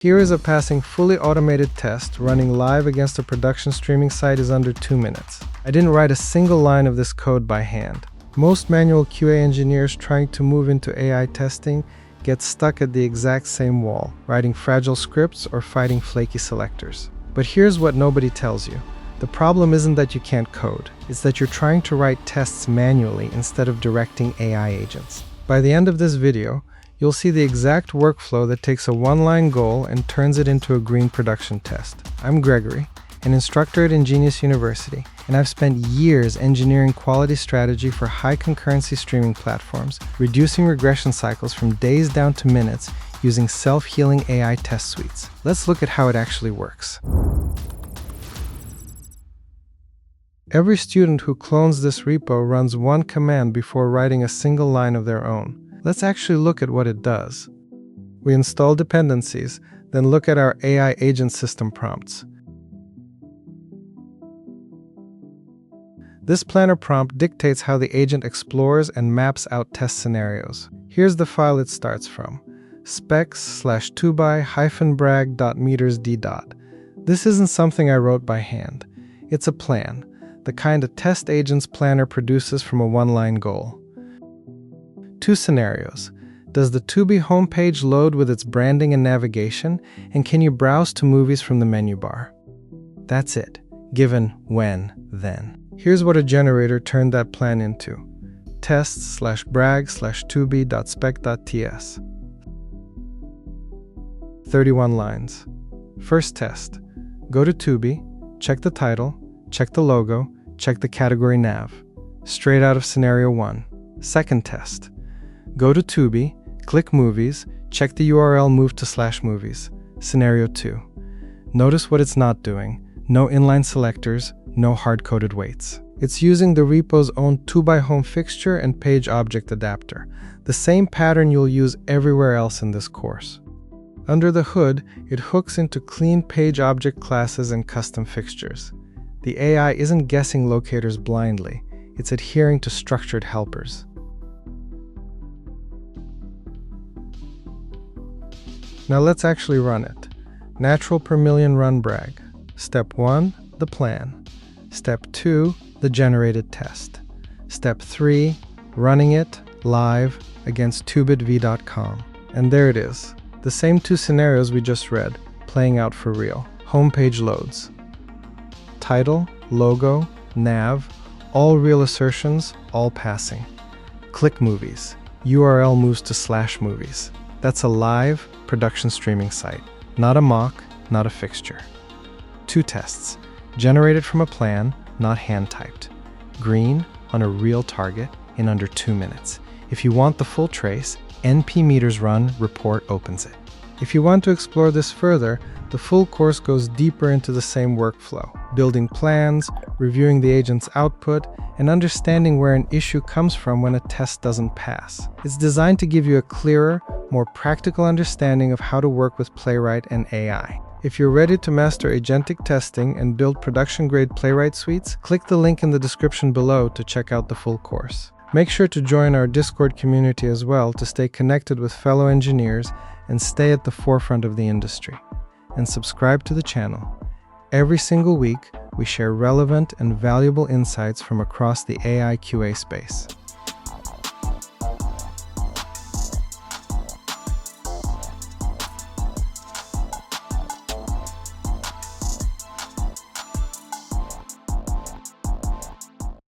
Here is a passing fully automated test running live against a production streaming site is under 2 minutes. I didn't write a single line of this code by hand. Most manual QA engineers trying to move into AI testing get stuck at the exact same wall, writing fragile scripts or fighting flaky selectors. But here's what nobody tells you. The problem isn't that you can't code, it's that you're trying to write tests manually instead of directing AI agents. By the end of this video, you'll see the exact workflow that takes a one-line goal and turns it into a green production test. I'm Gregory, an instructor at Engenious University, and I've spent years engineering quality strategy for high concurrency streaming platforms, reducing regression cycles from days down to minutes using self-healing AI test suites. Let's look at how it actually works. Every student who clones this repo runs one command before writing a single line of their own. Let's actually look at what it does. We install dependencies, then look at our AI agent system prompts. This planner prompt dictates how the agent explores and maps out test scenarios. Here's the file it starts from: specs/tubi-brag.metersd. This isn't something I wrote by hand. It's a plan, the kind a test agent's planner produces from a one-line goal. 2 scenarios. Does the Tubi homepage load with its branding and navigation, and can you browse to movies from the menu bar? That's it. Given when, then. Here's what a generator turned that plan into. tests/brag/tubi.spec.ts. 31 lines. First test. Go to Tubi, check the title, check the logo, check the category nav. Straight out of scenario 1. Second test. Go to Tubi, click Movies, check the URL move to /movies. Scenario 2. Notice what it's not doing. No inline selectors, no hard-coded weights. It's using the repo's own 2x-home fixture and page object adapter, the same pattern you'll use everywhere else in this course. Under the hood, it hooks into clean page object classes and custom fixtures. The AI isn't guessing locators blindly, it's adhering to structured helpers. Now let's actually run it. Natural per million run brag. Step 1, the plan. Step 2, the generated test. Step 3, running it live against tubitv.com. And there it is. The same 2 scenarios we just read, playing out for real. Homepage loads. Title, logo, nav, all real assertions, all passing. Click movies. URL moves to /movies. That's a live production streaming site, not a mock, not a fixture. 2 tests, generated from a plan, not hand-typed. Green on a real target in under 2 minutes. If you want the full trace, NP meters run report opens it. If you want to explore this further, the full course goes deeper into the same workflow, building plans, reviewing the agent's output, and understanding where an issue comes from when a test doesn't pass. It's designed to give you a clearer, more practical understanding of how to work with Playwright and AI. If you're ready to master agentic testing and build production-grade Playwright suites, click the link in the description below to check out the full course. Make sure to join our Discord community as well to stay connected with fellow engineers and stay at the forefront of the industry. And subscribe to the channel. Every single week, we share relevant and valuable insights from across the AI QA space.